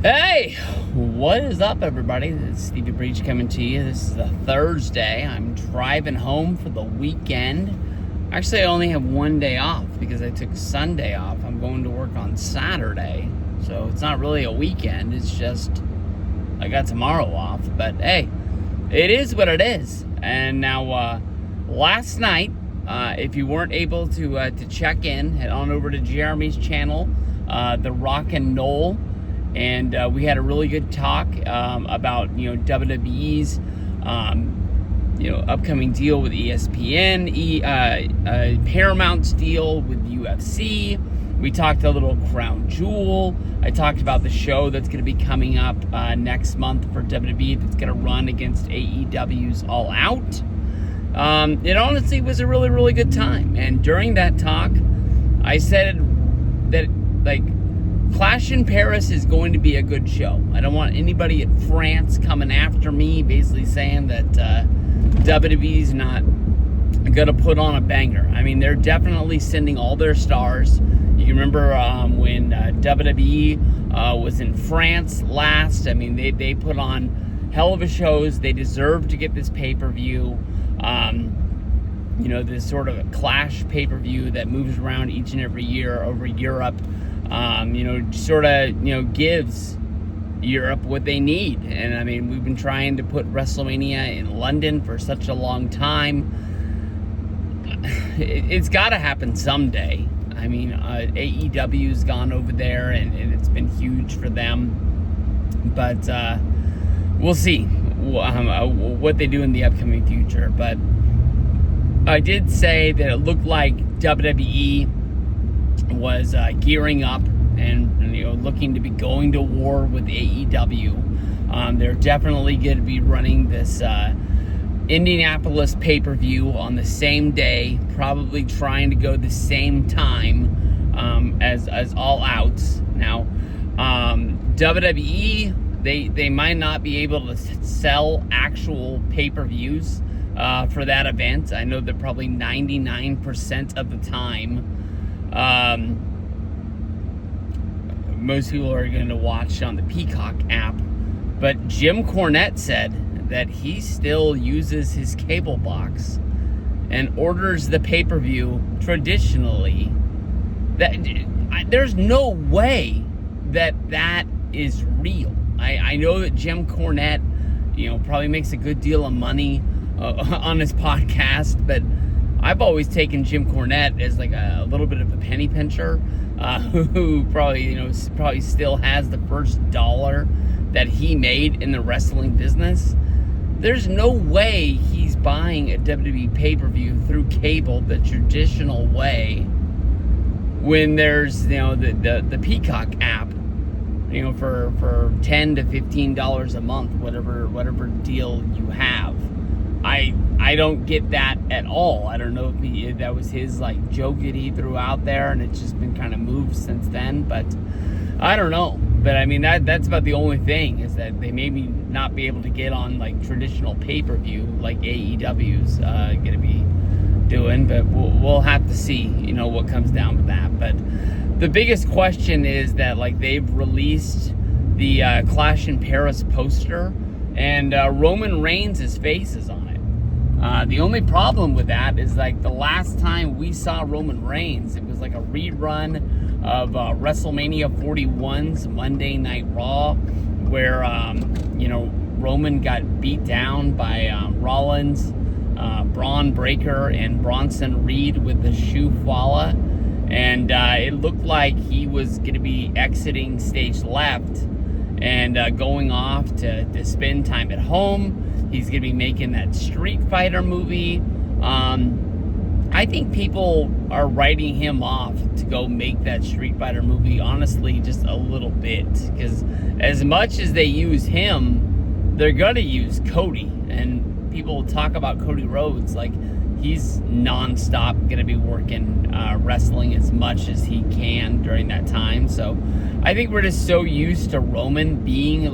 Hey, what is up, everybody? It's Stevie Breach coming to you. This is a Thursday. I'm driving home for the weekend. Actually, I only have one day off because I took Sunday off. I'm going to work on Saturday, so it's not really a weekend. It's just I got tomorrow off. But hey, it is what it is. And now, last night, if you weren't able to check in, head on over to Jeremy's channel, The Rock and Noel. And we had a really good talk about, WWE's, upcoming deal with ESPN, Paramount's deal with UFC. We talked a little Crown Jewel. I talked about the show that's going to be coming up next month for WWE that's going to run against AEW's All Out. It honestly was a really, really good time. And during that talk, I said that, Clash in Paris is going to be a good show. I don't want anybody at France coming after me, basically saying that WWE's not going to put on a banger. I mean, they're definitely sending all their stars. You remember when WWE was in France last? I mean, they put on hell of a shows. They deserve to get this pay-per-view. This sort of a Clash pay-per-view that moves around each and every year over Europe. Gives Europe what they need. And I mean, we've been trying to put WrestleMania in London for such a long time. It's got to happen someday. I mean, AEW's gone over there and it's been huge for them. But we'll see what they do in the upcoming future. But I did say that it looked like WWE was gearing up and looking to be going to war with AEW. They're definitely going to be running this Indianapolis pay-per-view on the same day, probably trying to go the same time as All Outs. Now, WWE, they might not be able to sell actual pay-per-views for that event. I know that probably 99% of the time most people are going to watch on the Peacock app, but Jim Cornette said that he still uses his cable box and orders the pay-per-view traditionally. That there's no way that is real. I know that Jim Cornette, probably makes a good deal of money on his podcast, but I've always taken Jim Cornette as like a little bit of a penny pincher, who probably still has the first dollar that he made in the wrestling business. There's no way he's buying a WWE pay-per-view through cable the traditional way when there's the Peacock app, for $10 to $15 a month, whatever deal you have. I don't get that at all. I don't know if that was his joke that he threw out there and it's just been kind of moved since then, but I don't know. But I mean, that's about the only thing, is that they maybe not be able to get on traditional pay-per-view like AEW's going to be doing, but we'll have to see, what comes down with that. But the biggest question is that they've released the Clash in Paris poster, and Roman Reigns' face is on it. The only problem with that is the last time we saw Roman Reigns, it was a rerun of WrestleMania 41's Monday Night Raw, where Roman got beat down by Rollins, Braun Breaker, and Bronson Reed with the shoe falla, and it looked like he was going to be exiting stage left and going off to spend time at home. He's going to be making that Street Fighter movie. I think people are writing him off to go make that Street Fighter movie, honestly, just a little bit. Because as much as they use him, they're going to use Cody. And people talk about Cody Rhodes he's non-stop going to be working wrestling as much as he can during that time. So I think we're just so used to Roman being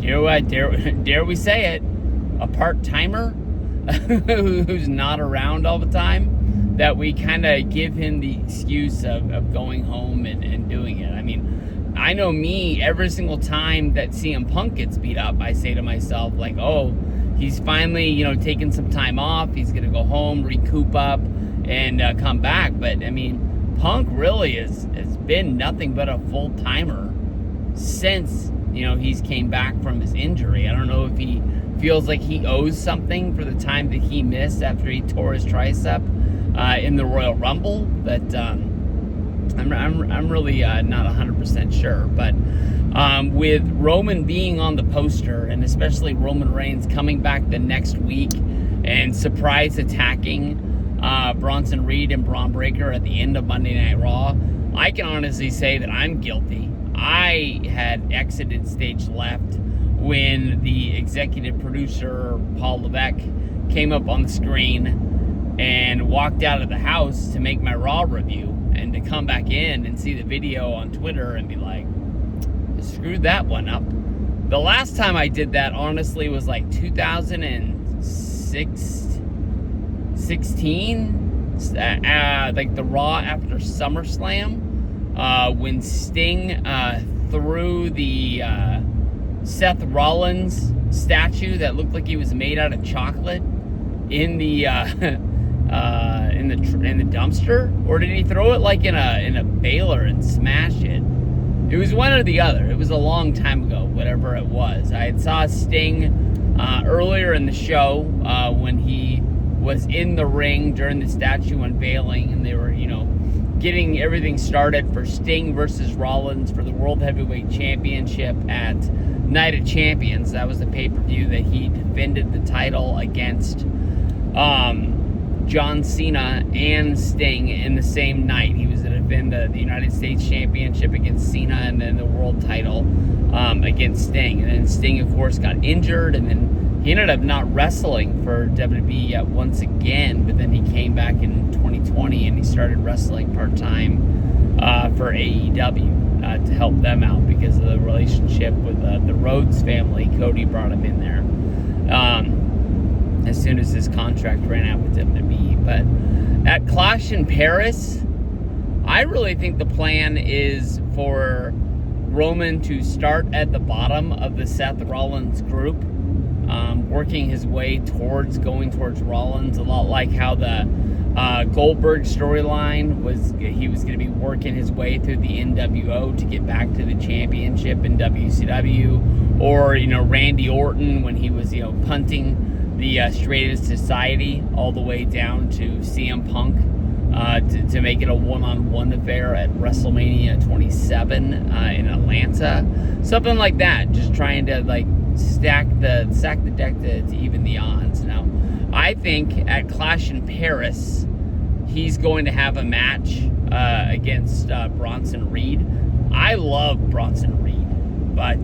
dare we say it, a part-timer who's not around all the time, that we kind of give him the excuse of going home and doing it. I mean, I know me, every single time that CM Punk gets beat up, I say to myself, like, oh, he's finally, taking some time off. He's going to go home, recoup up, and come back. But, I mean, Punk really has been nothing but a full-timer since, he's came back from his injury. I don't know if he feels like he owes something for the time that he missed after he tore his tricep in the Royal Rumble, but I'm really not 100% sure. But with Roman being on the poster, and especially Roman Reigns coming back the next week and surprise attacking Bronson Reed and Braun Breaker at the end of Monday Night Raw, I can honestly say that I'm guilty. I had exited stage left when the executive producer, Paul Levesque, came up on the screen and walked out of the house to make my Raw review, and to come back in and see the video on Twitter and be like, screwed that one up. The last time I did that, honestly, was like 2016, like the Raw after SummerSlam, when Sting threw the Seth Rollins statue that looked like he was made out of chocolate in the dumpster, or did he throw it like in a baler and smash it? It was one or the other. It was a long time ago, whatever it was. I had saw Sting earlier in the show when he was in the ring during the statue unveiling, and they were, getting everything started for Sting versus Rollins for the World Heavyweight Championship at Night of Champions. That was the pay-per-view that he defended the title against John Cena and Sting in the same night. He was to defend the United States Championship against Cena, and then the world title against Sting. And then Sting, of course, got injured, and then he ended up not wrestling for WWE yet once again, but then he came back in 2020 and he started wrestling part-time for AEW to help them out because of the relationship with the Rhodes family. Cody brought him in there as soon as his contract ran out with WWE. But at Clash in Paris, I really think the plan is for Roman to start at the bottom of the Seth Rollins group, working his way going towards Rollins, a lot like how the Goldberg storyline was. He was going to be working his way through the NWO to get back to the championship in WCW, or Randy Orton when he was punting the Straightest Society all the way down to CM Punk to make it a one-on-one affair at WrestleMania 27 in Atlanta, something like that. Just trying to stack the deck to even the odds. Now, I think at Clash in Paris, he's going to have a match against Bronson Reed. I love Bronson Reed, but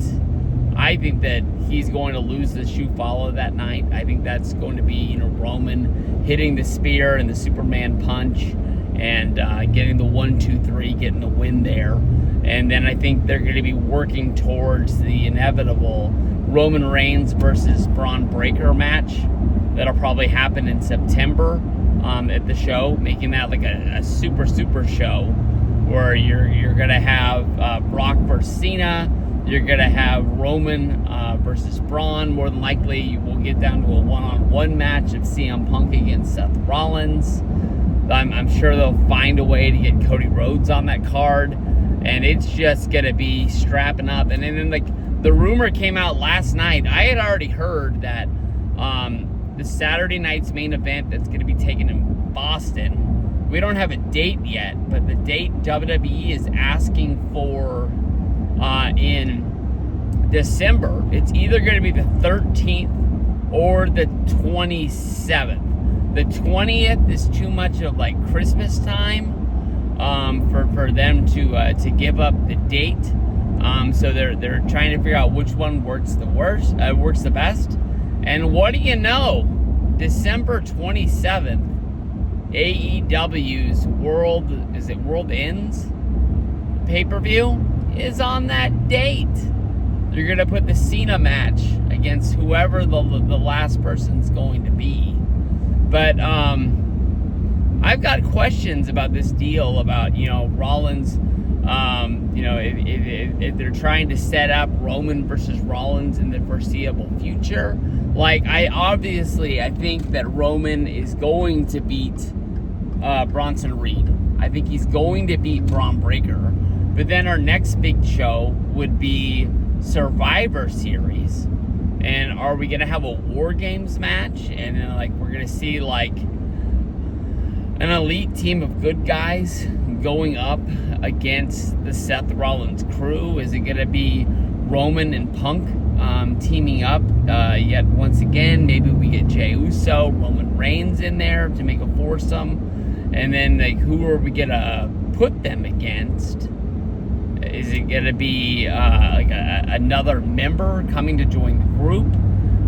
I think that he's going to lose the shoe follow that night. I think that's going to be Roman hitting the spear and the Superman punch and getting the 1-2-3, getting the win there. And then I think they're going to be working towards the inevitable Roman Reigns versus Braun Breaker match that'll probably happen in September at the show, making that like a super show where you're going to have Brock versus Cena. You're going to have Roman versus Braun. More than likely, you will get down to a one-on-one match of CM Punk against Seth Rollins. I'm sure they'll find a way to get Cody Rhodes on that card. And it's just going to be strapping up. And then, the rumor came out last night. I had already heard that the Saturday night's main event that's going to be taken in Boston, we don't have a date yet, but the date WWE is asking for in December, it's either going to be the 13th or the 27th. The 20th is too much of Christmas time for them to give up the date. So they're trying to figure out which one works the best. And what do you know? December 27th, AEW's World Ends pay-per-view is on that date. You're going to put the Cena match against whoever the last person's going to be. But I've got questions about this deal about, Rollins If they're trying to set up Roman versus Rollins in the foreseeable future, like I think that Roman is going to beat Bronson Reed. I think he's going to beat Braun Breaker. But then our next big show would be Survivor Series. And are we going to have a War Games match? And then, we're going to see, an elite team of good guys going up against the Seth Rollins crew? Is it going to be Roman and Punk teaming up yet once again? Maybe we get Jey Uso, Roman Reigns in there to make a foursome. And then, who are we going to put them against? Is it going to be another member coming to join the group?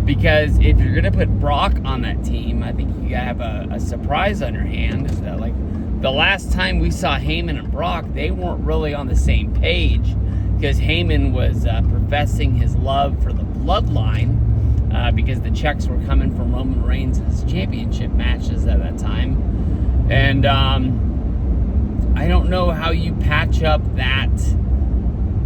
Because if you're going to put Brock on that team, I think you have a surprise on your hand. Is that the last time we saw Heyman and Brock, they weren't really on the same page, because Heyman was professing his love for the bloodline because the checks were coming from Roman Reigns' championship matches at that time. And I don't know how you patch up that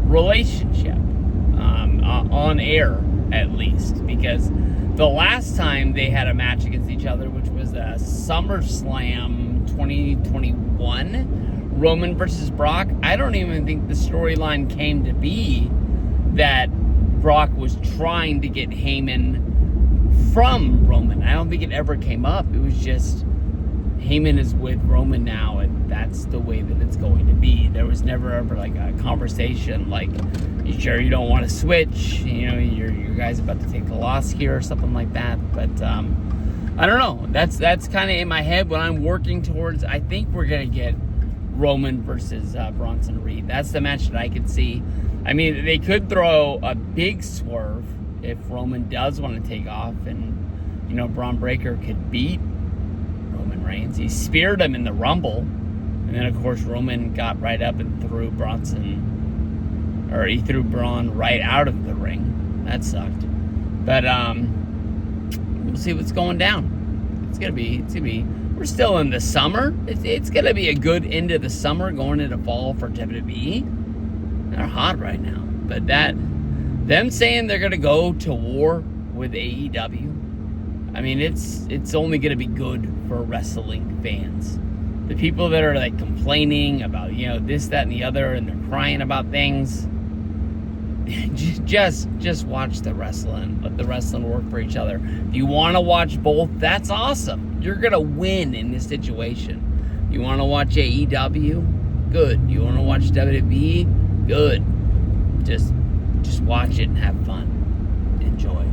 relationship on air, at least, because the last time they had a match against each other, which was SummerSlam 2021, Roman versus Brock, I don't even think the storyline came to be that Brock was trying to get Heyman from Roman. I don't think it ever came up. It was just Heyman is with Roman now, and that's the way that it's going to be. There was never ever a conversation you sure you don't want to switch? Your guys about to take a loss here or something like that. But I don't know. That's kind of in my head what I'm working towards. I think we're gonna get Roman versus Bronson Reed. That's the match that I could see. I mean, they could throw a big swerve if Roman does want to take off, and Braun Breaker could beat Roman Reigns. He speared him in the Rumble, and then of course Roman got right up and threw he threw Braun right out of the ring. That sucked. But we'll see what's going down. It's gonna be. We're still in the summer. It's gonna be a good end of the summer going into fall for WWE. They're hot right now, but them saying they're gonna go to war with AEW. I mean, it's only going to be good for wrestling fans. The people that are complaining about, this, that, and the other, and they're crying about things, just watch the wrestling. Let the wrestling work for each other. If you want to watch both, that's awesome. You're going to win in this situation. You want to watch AEW? Good. You want to watch WWE? Good. Just watch it and have fun. Enjoy.